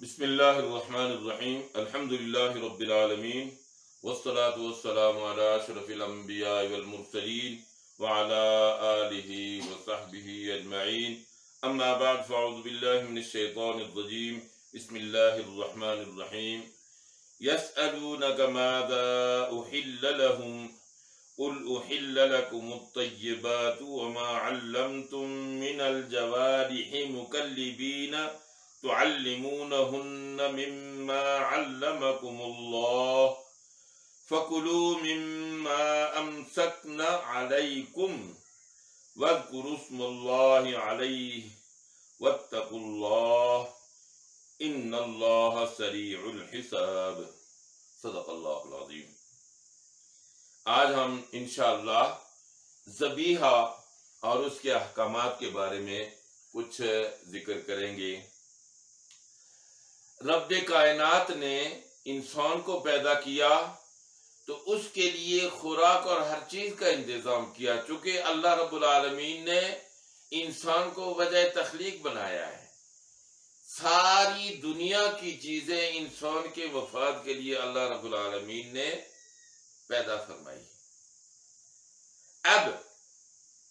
بسم اللہ الرحمن الرحیم الحمدللہ رب العالمین والصلاة والسلام علی اشرف الانبیاء والمرسلین وعلی آلہ وصحبہ اجمعین اما بعد فاعوذ باللہ من الشیطان الرجیم بسم اللہ الرحمن الرحیم یسألونک ماذا احل لهم قل احل لكم الطیبات وما علمتم من الجوارح مکلبین تعلمونهن مما علمكم الله فكلوا مما أمسكن عليكم واذكروا اسم الله عليه واتقوا الله إن الله سريع الحساب صدق اللہ العظیم۔ آج ہم انشاءاللہ ذبیحہ اور اس کے احکامات کے بارے میں کچھ ذکر کریں گے۔ رب کائنات نے انسان کو پیدا کیا تو اس کے لیے خوراک اور ہر چیز کا انتظام کیا، چونکہ اللہ رب العالمین نے انسان کو وجہ تخلیق بنایا ہے۔ ساری دنیا کی چیزیں انسان کے مفاد کے لیے اللہ رب العالمین نے پیدا فرمائی۔ اب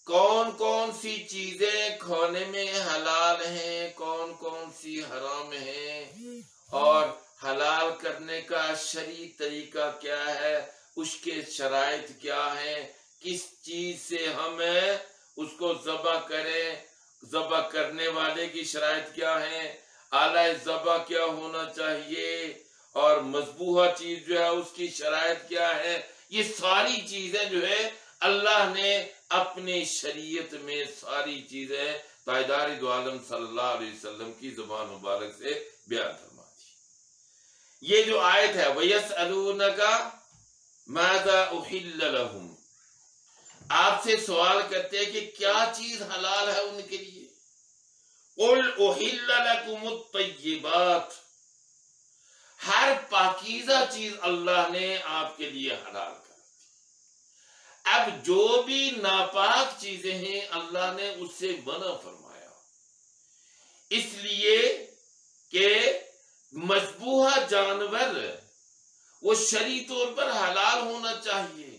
کون کون سی چیزیں کھانے میں حلال ہیں، کون کون سی حرام ہیں، اور حلال کرنے کا شرعی طریقہ کیا ہے، اس کے شرائط کیا ہیں، کس چیز سے ہم اس کو ذبح کریں، ذبح کرنے والے کی شرائط کیا ہیں، آلہ ذبح کیا ہونا چاہیے، اور مذبوحہ چیز جو ہے اس کی شرائط کیا ہے، یہ ساری چیزیں جو ہے اللہ نے اپنی شریعت میں ساری چیزیں تاجدار دو عالم صلی اللہ علیہ وسلم کی زبان مبارک سے بیان فرما دی۔ یہ جو آیت ہے وَيَسْأَلُونَكَ مَاذَا أُحِلَّ لَهُمْ، آپ سے سوال کرتے ہیں کہ کیا چیز حلال ہے ان کے لیے۔ قُلْ أُحِلَّ لَكُمُ الطَّيِّبَاتِ، ہر پاکیزہ چیز اللہ نے آپ کے لیے حلال کر۔ اب جو بھی ناپاک چیزیں ہیں اللہ نے اس سے منع فرمایا، اس لیے کہ مذبوحہ جانور وہ شرعی طور پر حلال ہونا چاہیے،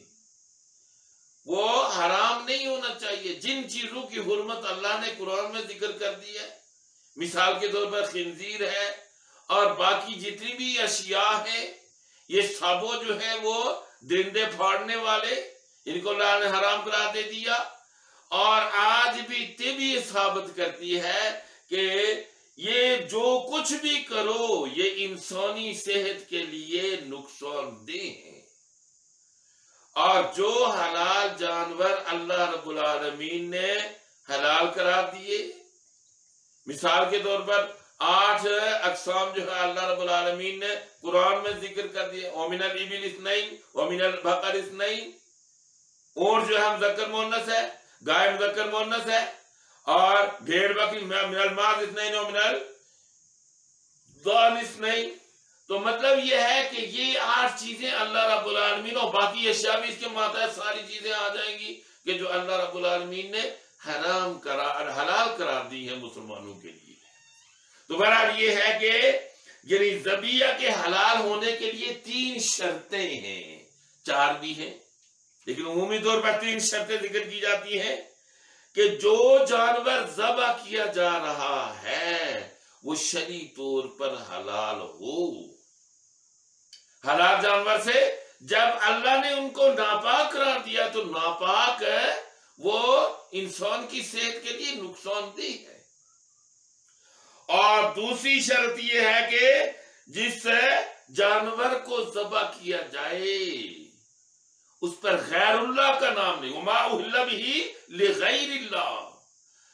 وہ حرام نہیں ہونا چاہیے۔ جن چیزوں کی حرمت اللہ نے قرآن میں ذکر کر دی ہے، مثال کے طور پر خنزیر ہے اور باقی جتنی بھی اشیاء ہیں، یہ سبو جو ہے وہ درندے پھاڑنے والے، ان کو اللہ نے حرام قرار دے دیا۔ اور آج بھی طب یہ ثابت کرتی ہے کہ یہ جو کچھ بھی کرو یہ انسانی صحت کے لیے نقصان دہ ہے۔ اور جو حلال جانور اللہ رب العالمین نے حلال قرار دیے، مثال کے طور پر 8 اقسام جو ہے اللہ رب العالمین نے قرآن میں ذکر کر دیے، وَمِنَ الْإِبِلِ اثْنَيْنِ وَمِنَ الْبَقَرِ اثْنَيْنِ، اونٹ جو ہے مذکر مؤنث ہے، گائے مذکر مؤنث ہے، اور بھیڑ بکری من الماعز اثنین ومن الضأن اثنین۔ تو مطلب یہ ہے کہ یہ 8 چیزیں اللہ رب العالمین، اور باقی اشیاء بھی اس کے ماتحت ساری چیزیں آ جائیں گی کہ جو اللہ رب العالمین نے حلال قرار دی ہیں مسلمانوں کے لیے۔ تو بہرحال یہ ہے کہ یعنی ذبیحہ کے حلال ہونے کے لیے 3 شرطیں ہیں، 4 بھی ہیں لیکن عمومی طور پر 3 شرطیں ذکر کی جاتی ہیں کہ جو جانور ذبح کیا جا رہا ہے وہ شرعی طور پر حلال ہو۔ حلال جانور سے جب اللہ نے ان کو ناپاک قرار دیا تو ناپاک وہ انسان کی صحت کے لیے نقصان دہ ہے۔ اور دوسری شرط یہ ہے کہ جس جانور کو ذبح کیا جائے اس پر غیر اللہ کا نام نہیں، وما اہل بہ لغیر اللہ،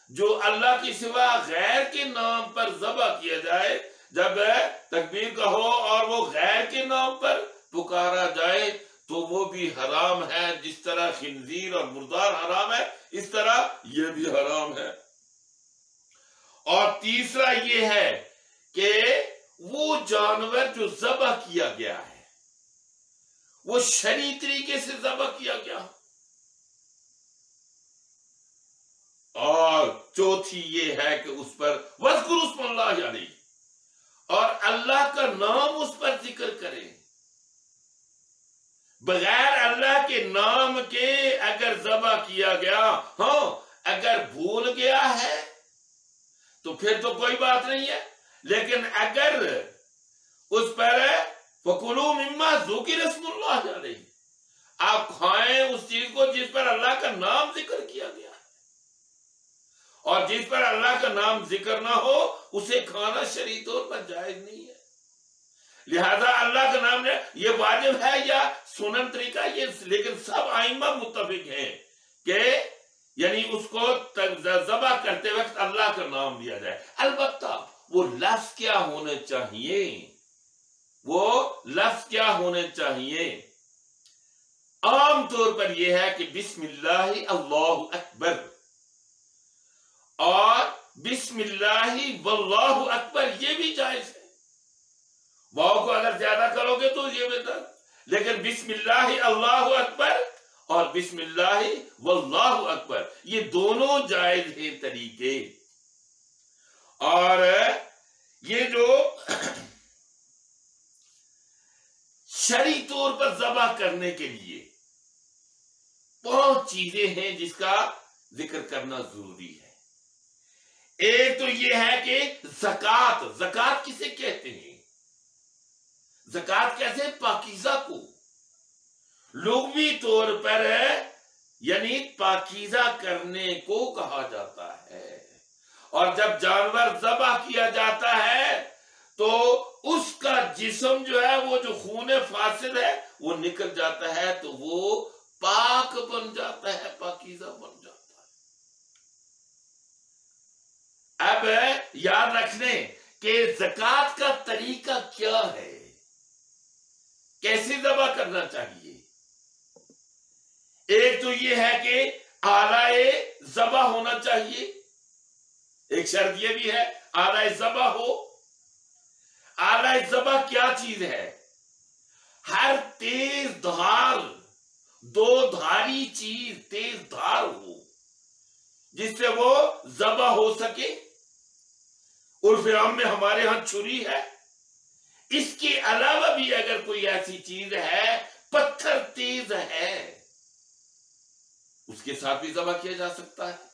جو اللہ کی سوا غیر کے نام پر ذبح کیا جائے، جب تکبیر کہو اور وہ غیر کے نام پر پکارا جائے تو وہ بھی حرام ہے۔ جس طرح خنزیر اور مردار حرام ہے اس طرح یہ بھی حرام ہے۔ اور تیسرا یہ ہے کہ وہ جانور جو ذبح کیا گیا ہے وہ شرعی طریقے سے ذبح کیا گیا، اور چوتھی یہ ہے کہ اس پر وَاذْكُرُوا اسْمَ اللَّهِ عَلَيْهِ، اور نام اس پر ذکر کریں. بغیر اللہ کے نام کے اگر ذبح کیا گیا، ہاں اگر بھول گیا ہے تو پھر تو کوئی بات نہیں ہے، لیکن اگر اس پر فَكُلُوا مِمَّا ذُكِرَ اسْمُ اللَّهِ عَلَيْهِ، آپ کھائیں اس چیز کو جس پر اللہ کا نام ذکر کیا گیا ہے، اور جس پر اللہ کا نام ذکر نہ ہو اسے کھانا شرعی طور پر جائز نہیں ہے. لہذا اللہ کا نام یہ واجب ہے یا سنن طریقہ یہ، لیکن سب ائمہ متفق ہیں کہ یعنی اس کو ذبح کرتے وقت اللہ کا نام لیا جائے. البتہ وہ لفظ کیا ہونے چاہیے، وہ لفظ کیا ہونے چاہیے؟ عام طور پر یہ ہے کہ بسم اللہ اللہ اکبر اور بسم اللہ واللہ اکبر، یہ بھی جائز ہے. واو کو اگر زیادہ کرو گے تو یہ بہتر، لیکن بسم اللہ اللہ اکبر اور بسم اللہ واللہ اکبر یہ دونوں جائز ہیں طریقے. اور یہ جو شرعی طور پر ذبح کرنے کے لیے بہت چیزیں ہیں جس کا ذکر کرنا ضروری ہے. ایک تو یہ ہے کہ زکوٰۃ، زکوٰۃ کسے کہتے ہیں؟ زکوٰۃ کیسے؟ پاکیزہ کو لغوی طور پر یعنی پاکیزہ کرنے کو کہا جاتا ہے. اور جب جانور ذبح کیا جاتا ہے تو اس کا جسم جو ہے وہ جو خون فاسد ہے وہ نکل جاتا ہے تو وہ پاک بن جاتا ہے، پاکیزہ بن جاتا ہے. اب یاد رکھنے کہ زکوٰۃ کا طریقہ کیا ہے، کیسے ذبح کرنا چاہیے. ایک تو یہ ہے کہ آلائے ذبح ہونا چاہیے، ایک شرط یہ بھی ہے آلائے ذبح ہو. آلائے ذبح کیا چیز ہے؟ ہر تیز دھار، دو دھاری چیز تیز دھار ہو جس سے وہ ذبح ہو سکے. عرف عام میں ہمارے ہاں چھری ہے، اس کے علاوہ بھی اگر کوئی ایسی چیز ہے، پتھر تیز ہے، اس کے ساتھ بھی ذبح کیا جا سکتا ہے.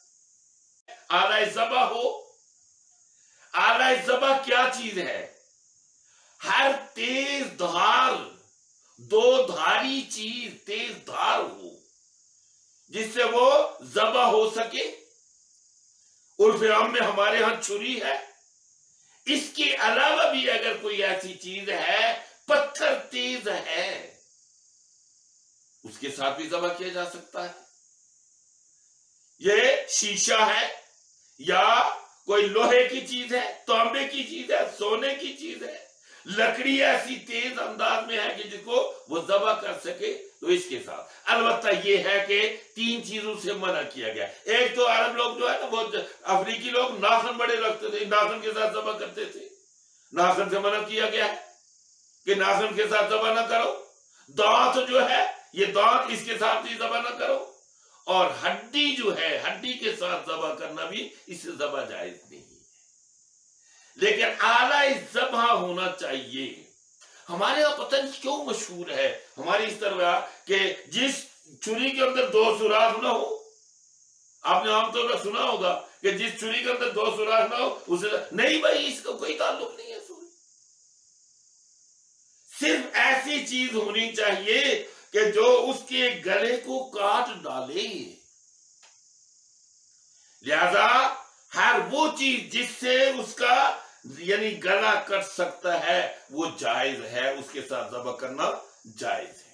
آلائے ذبح ہو. آلائے ذبح کیا چیز ہے؟ ہر تیز دھار، دو دھاری چیز تیز دھار ہو جس سے وہ ذبح ہو سکے. عرف عام میں ہمارے ہاں چھری ہے، اس کے علاوہ بھی اگر کوئی ایسی چیز ہے، پتھر تیز ہے، اس کے ساتھ بھی ذبح کیا جا سکتا ہے. یہ شیشہ ہے یا کوئی لوہے کی چیز ہے، تانبے کی چیز ہے، سونے کی چیز ہے، لکڑی ایسی تیز انداز میں ہے کہ جس کو وہ ذبح کر سکے تو اس کے ساتھ. البتہ یہ ہے کہ تین چیزوں سے منع کیا گیا. ایک تو عرب لوگ جو ہے نا، وہ افریقی لوگ ناخن بڑے رکھتے تھے، ناخن کے ساتھ ذبح کرتے تھے. ناخن سے منع کیا گیا ہے کہ ناخن کے ساتھ ذبح نہ کرو. دانت جو ہے یہ دانت اس کے ساتھ بھی ذبح نہ کرو. اور ہڈی جو ہے، ہڈی کے ساتھ ذبح کرنا بھی اس سے ذبح جائز نہیں ہے. لیکن آلائے ذبح ہونا چاہیے. ہمارے یہاں پتہ نہیں کیوں مشہور ہے ہماری اس طرح کہ جس چھری کے اندر دو سوراخ نہ ہو، آپ نے عام طور پر سنا ہوگا کہ جس چھری کے اندر دو سوراخ نہ ہو اسے نہیں، بھائی اس کا کوئی تعلق نہیں ہے. صرف ایسی چیز ہونی چاہیے کہ جو اس کے گلے کو کاٹ ڈالے. لہذا ہر وہ چیز جس سے اس کا یعنی گلا کٹ سکتا ہے وہ جائز ہے، اس کے ساتھ ذبح کرنا جائز ہے.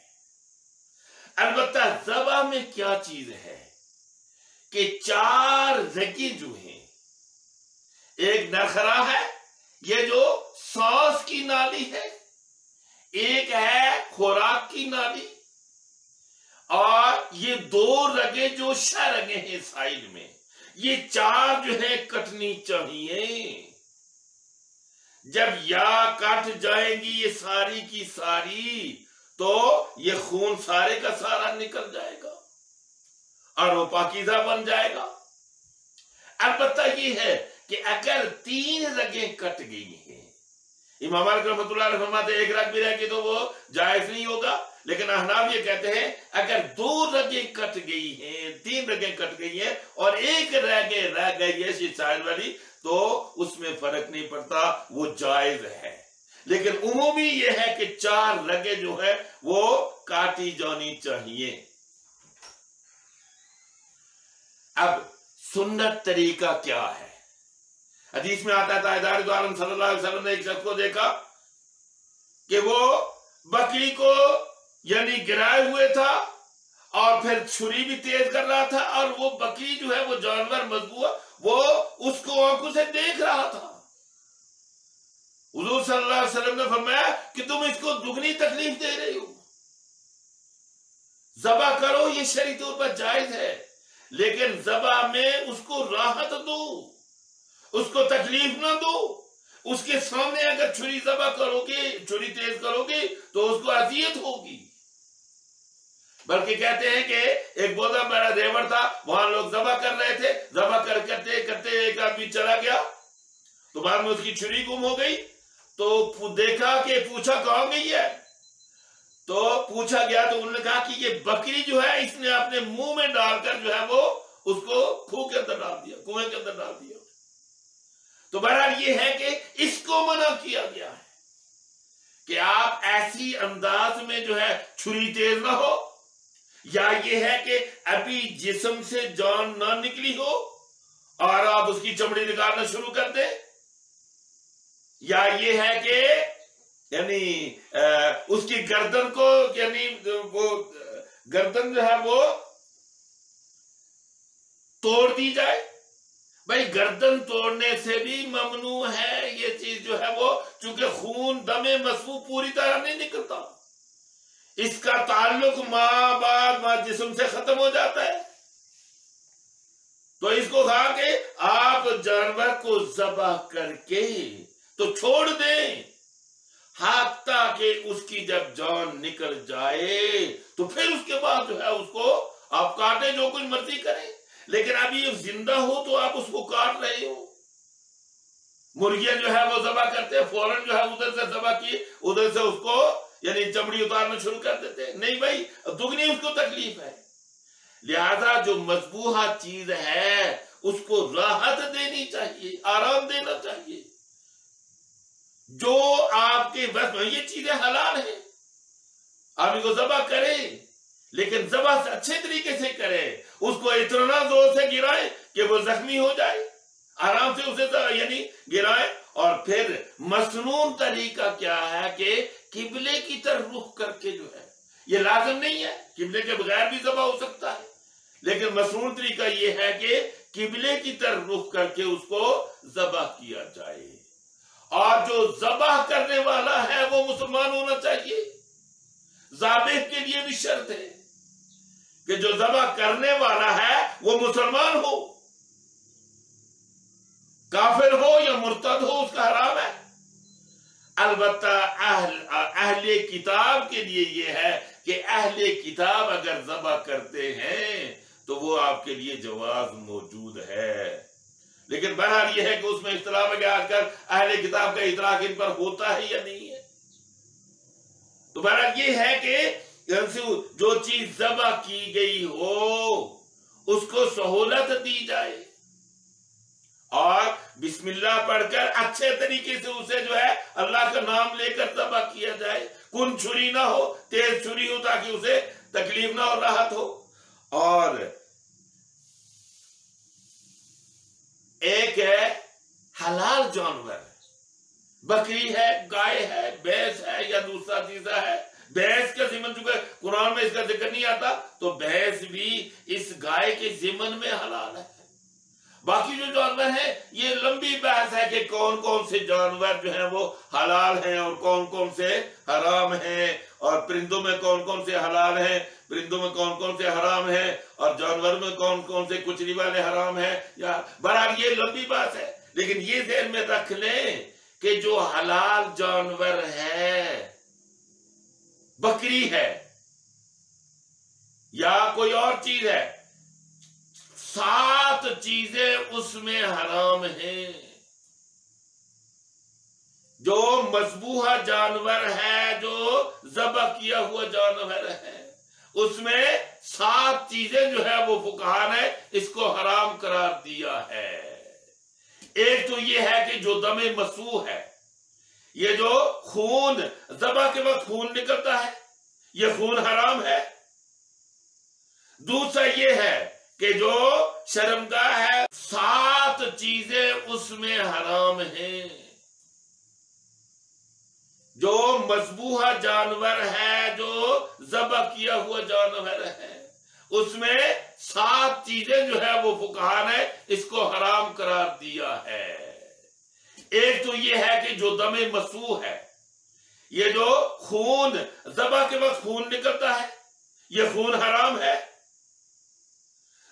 البتہ ذبح میں کیا چیز ہے کہ چار رگیں جو ہیں، ایک نخرا ہے یہ جو سانس کی نالی ہے، ایک ہے خوراک کی نالی، اور یہ دو رگیں جو شہ رگیں ہیں سائڈ میں، یہ چار جو ہے کٹنی چاہیے. جب یا کٹ جائیں گی یہ ساری کی ساری تو یہ خون سارے کا سارا نکل جائے گا اور وہ پاکیزہ بن جائے گا. البتہ یہ ہے کہ اگر تین رگیں کٹ گئی ہیں इमाम मालिक रहमतुल्लाह अलैह फरमाते एक रग भी रह गई तो वो जायज नहीं होगा। लेकिन अहनाफ ये कहते हैं अगर 2 रगें कट गई हैं, 3 रगें कट गई हैं और एक रह गई है शायद वाली, तो उसमें फर्क नहीं पड़ता, वो जायज है। लेकिन उमूमी ये है कि 4 रगें जो है वो काटी जानी चाहिए। अब सुन्नत तरीका क्या है? हदीस में आता है ताजदार दो आलम सल्लल्लाहु अलैहि वसल्लम ने एक शख्स को देखा कि वो बकरी को यानी गिराए हुए था और फिर छुरी भी तेज कर रहा था, और वो बकरी जो है वो जानवर मजबूआ वो उसको आंखों से देख रहा था। हुजूर सल्लल्लाहु अलैहि वसल्लम ने फरमाया कि तुम इसको दुगनी तकलीफ दे रही हो, ज़बा करो, ये शरई तौर पर जायज है, लेकिन ज़बा में उसको राहत दो, उसको तकलीफ ना दो। उसके सामने अगर छुरी ज़बा करोगे, छुरी तेज करोगे तो उसको अजियत होगी। बल्कि कहते हैं कि एक बहुत बड़ा रेवड़ था, वहां लोग ज़बा कर रहे थे, ज़बा करते करते एक आदमी चला गया, तो बाद में उसकी छुरी गुम हो गई। तो देखा कि पूछा कहां गई है, तो पूछा गया तो उन्होंने कहा कि ये बकरी जो है इसने अपने मुंह में डालकर जो है वो उसको खूह के अंदर डाल दिया, कुएं के अंदर डाल दिया। तो बहरहाल ये है कि इसको मना किया गया है कि आप ऐसी अंदाज में जो है छुरी तेज ना हो, या ये है कि अभी जिस्म से जान ना निकली हो और आप उसकी चमड़ी निकालना शुरू कर दें, या ये है कि यानी उसकी गर्दन को यानी वो गर्दन जो है वो तोड़ दी जाए। भाई गर्दन तोड़ने से भी ममनू है ये चीज जो है वो, चूंकि खून दमे मसफू पूरी तरह नहीं निकलता, इसका ताल्लुक माँ बाप माँ जिस्म से खत्म हो जाता है। तो इसको कहा कि आप जानवर को ज़बह करके तो छोड़ दें, हाथा कि उसकी जब जान निकल जाए तो फिर उसके बाद जो है उसको आप काटे, जो कुछ मर्जी करें। लेकिन अभी जिंदा हो तो आप उसको काट रहे हो। मुर्गियां जो है वो ज़बह करते हैं, फौरन जो है उधर से ज़बह की उधर से उसको यानी चमड़ी उतारना शुरू कर देते हैं। नहीं भाई, दुगनी उसको तकलीफ है। लिहाजा जो मजबूहा चीज है उसको राहत देनी चाहिए, आराम देना चाहिए। जो आपके बस में ये चीजें हलाल है, आप इनको ज़बह करें, लेकिन ज़बह से अच्छे तरीके से करें। उसको इतना जोर से गिराए कि वो जख्मी हो जाए, आराम से उसे यानी गिराए। और फिर मसनून तरीका क्या है कि किबले की तरफ रुख करके जो है, ये लाजम नहीं है, किबले के बगैर भी ज़बह हो सकता है, लेकिन मसनून तरीका ये है कि किबले की तरफ रुख करके उसको ज़बह किया जाए। और जो ज़बह करने वाला है वो मुसलमान होना चाहिए। ज़ाबिह के लिए भी शर्त है कि जो ज़बह करने वाला है वो मुसलमान हो, काफिर हो या मुर्तद हो, उसका हराम है। अलबत्ता अहले किताब के लिए ये है कि अहले किताब अगर ज़बह करते हैं तो वो आपके लिए जवाज मौजूद है। लेकिन बहरहाल ये है कि उसमें इख्तिलाफ है कि आजकल अहले किताब का इतलाक इन पर होता है या नहीं है। तो बहरहाल ये है कि जो चीज ज़बह की गई हो उसको सहूलत दी जाए और बिस्मिल्लाह पढ़कर अच्छे तरीके से उसे जो है अल्लाह का नाम लेकर ज़बह किया जाए। कुन छुरी ना हो, तेज छुरी हो ताकि उसे तकलीफ ना हो, राहत हो। और एक है हलाल जानवर, बकरी है, गाय है, भैंस है या दूसरा तीसरा है। भैंस का जिमन चूंकि कुरान में इसका जिक्र नहीं आता तो भैंस भी इस गाय के जिमन में हलाल है। बाकी जो जानवर है ये लंबी बहस है कि कौन कौन से जानवर जो है वो हलाल हैं और कौन कौन से हराम हैं, और परिंदों में कौन कौन से हलाल हैं, परिंदों में कौन कौन से हराम हैं, और जानवर में कौन कौन से कुचली वाले हराम हैं। या बहरहाल ये लंबी बात है, लेकिन ये ध्यान में रख लें कि जो हलाल जानवर है, बकरी है या कोई और चीज है, 7 चीजें उसमें हराम हैं। जो मजबूहा जानवर है, जो ज़बह किया हुआ जानवर है, उसमें 7 चीजें जो है वो फुकहा ने इसको हराम करार दिया है। एक तो ये है कि जो दमे मसूह है, ये जो खून ज़बह के वक्त खून निकलता है, ये खून हराम है। दूसरा ये है कि जो शर्मगाह है, 7 चीजें उसमें हराम हैं। जो मजबूहा जानवर है, जो ज़बह किया हुआ जानवर है, उसमें 7 चीजें जो है वो फुकहा ने इसको हराम करार दिया है। एक तो ये है कि जो दमे मसूह है, ये जो खून ज़बह के वक्त खून निकलता है, ये खून हराम है।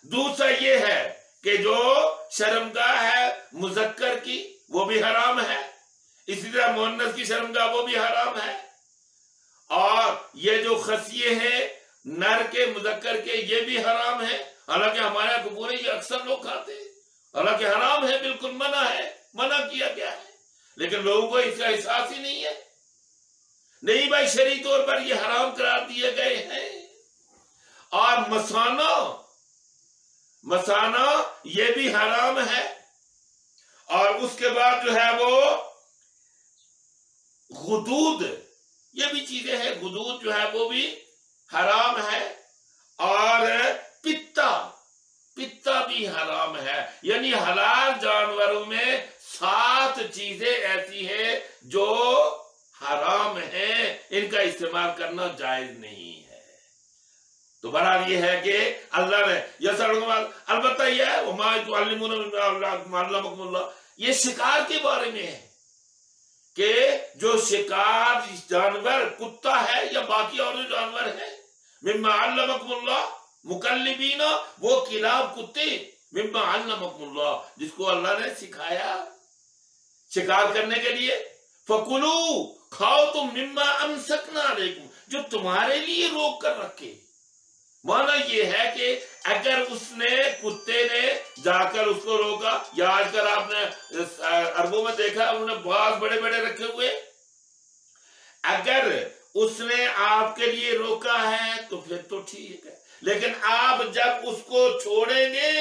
दूसरा ये है कि जो शर्मगाह है मुज़क्कर की, वो भी हराम है। इसी तरह मुअन्नस की शर्मगाह वो भी हराम है। और ये जो खसिये हैं नर के मुज़क्कर के, ये भी हराम है। हालांकि हमारे यहाँ कबूरे ये अक्सर लोग खाते हैं, हालांकि हराम है, बिल्कुल मना है, मना किया गया है, लेकिन लोगों को इसका एहसास ही नहीं है। नहीं भाई, शरई तौर पर ये हराम करार दिए गए हैं। और मसाना ये भी हराम है। और उसके बाद जो है वो गुदूद, ये भी चीजें हैं, गुदूद जो है वो भी हराम है। और पित्ता भी हराम है। यानी हलाल जानवरों में 7 चीजें ऐसी हैं जो हराम हैं, इनका इस्तेमाल करना जायज नहीं है। तो बहरहाल ये है कि अल्लाह ने अलबत्ता यह है ये शिकार के बारे में है कि जो शिकार जानवर कुत्ता है या बाकी और जो जानवर है, मिम्मा अल्लमकुमुल्लाह मुकल्लिबीना, वो किलाब कुत्ते, मिम्मा अल्लमकुमुल्लाह, जिसको अल्लाह ने सिखाया शिकार करने के लिए। फकुलू, खाओ तुम, मिम्मा अमसकना अलैकुम, जो तुम्हारे लिए रोक कर रखे। माना ये है कि अगर उसने, कुत्ते ने जाकर उसको रोका, या आजकल आपने अरबों में देखा उन्होंने बहुत बड़े बड़े रखे हुए, अगर उसने आपके लिए रोका है तो फिर तो ठीक है, लेकिन आप जब उसको छोड़ेंगे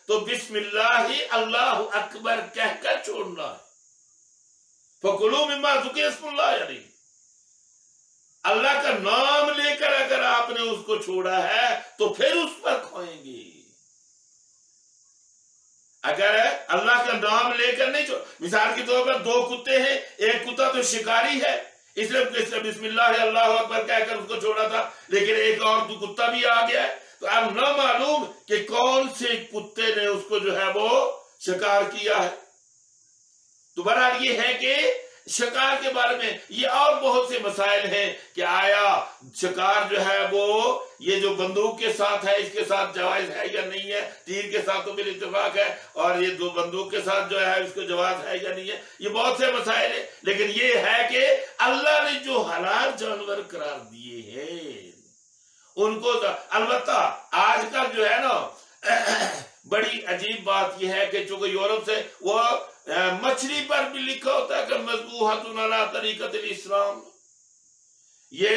तो बिस्मिल्लाह अल्लाहु अकबर कहकर छोड़ना है। फकुलू मिम्मा ज़ुकिर इस्मुल्लाह, यानी अल्लाह का नाम लेकर अगर आपने उसको छोड़ा है तो फिर उस पर खाएंगे। अगर अल्लाह का नाम लेकर नहीं छोड़, मिसाल के तौर पर 2 कुत्ते हैं, एक कुत्ता तो शिकारी है, इसलिए बिस्मिल्लाह अल्लाहु अकबर कहकर उसको छोड़ा था, लेकिन एक और कुत्ता भी आ गया है, तो अब न मालूम कि कौन से कुत्ते ने उसको जो है वो शिकार किया है। तो बहरहाल ये है कि शिकार के बारे में ये और बहुत से मसाइल हैं कि आया शिकार जो है वो ये जो बंदूक के साथ है इसके साथ जायज है या नहीं है, तीर के साथ तो बिल इत्तेफाक है, और ये 2 बंदूक के साथ जो है इसको जवाज है या नहीं है, ये बहुत से मसाइल है। लेकिन ये है कि अल्लाह ने जो हलाल जानवर करार दिए हैं उनको, अलबत्ता आजकल जो है ना बड़ी अजीब बात यह है कि चूंकि यूरोप से वो मछली पर भी लिखा होता है कि मज़बूहतुन अला तरीक़तिल इस्लाम, ये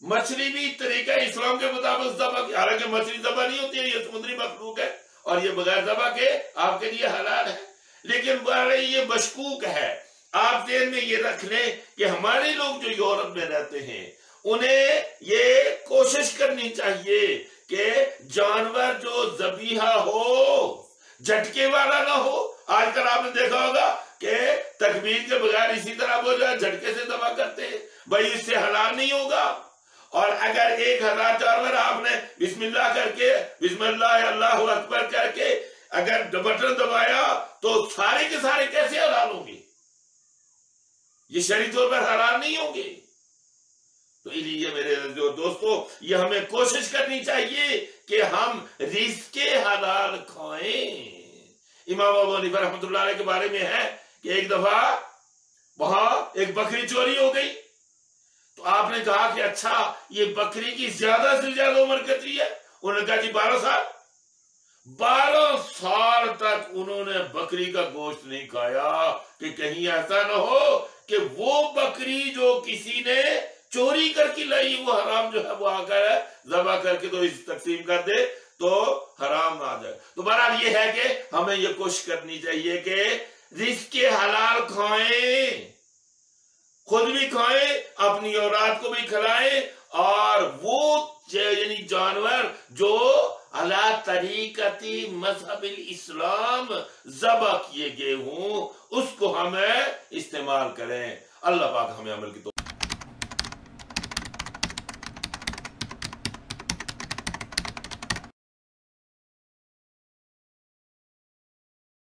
मछली भी तरीका इस्लाम के मुताबिक ज़बह की, हालांकि मछली ज़बह नहीं होती है, ये समुद्री मखलूक है और ये बगैर ज़बह के आपके लिए हलाल है। लेकिन बड़े ये मशकूक है, आप ज़हन में ये रख लें कि हमारे लोग जो यूरोप में रहते हैं उन्हें ये कोशिश करनी चाहिए कि जानवर जो ज़बीहा हो झटके वाला ना हो। आजकल आपने देखा होगा कि तकबीर के बगैर इसी तरह वो जो है झटके से दबा करते हैं, भाई इससे हलाल नहीं होगा। और अगर 1000 जानवर आपने बिस्मिल्लाह करके, बिस्मिल्लाह अल्लाहु अकबर करके अगर बटन दबाया तो सारे के सारे कैसे हलाल होंगे? ये शरीय तौर पर हलाल नहीं होंगे। तो इसलिए मेरे जो दोस्तों, ये हमें कोशिश करनी चाहिए कि हम रिज़्क़े हलाल खाएं। इमाम अबू हनीफा रहमतुल्लाह अलैह के बारे में है कि एक दफा वहां एक बकरी चोरी हो गई, तो आपने कहा कि अच्छा ये बकरी की ज्यादा से ज्यादा उम्र कितनी है? उन्होंने कहा जी 12 साल। 12 साल तक उन्होंने बकरी का गोश्त नहीं खाया कि कहीं ऐसा ना हो کہ وہ بکری جو کسی نے چوری کر کے لائی وہ حرام جو ہے وہ آ کر ذبح کر کے تو اس تقسیم کر دے تو حرام آ جائے. تو بہرحال یہ ہے کہ ہمیں یہ کوشش کرنی چاہیے کہ رزق حلال کھائیں، خود بھی کھائیں، اپنی اولاد کو بھی کھلائیں، اور وہ یعنی جانور جو علی طریقتی مذہب الاسلام ذبح کیے گئے ہوں اس کو ہمیں استعمال کریں. اللہ پاک ہمیں عمل کی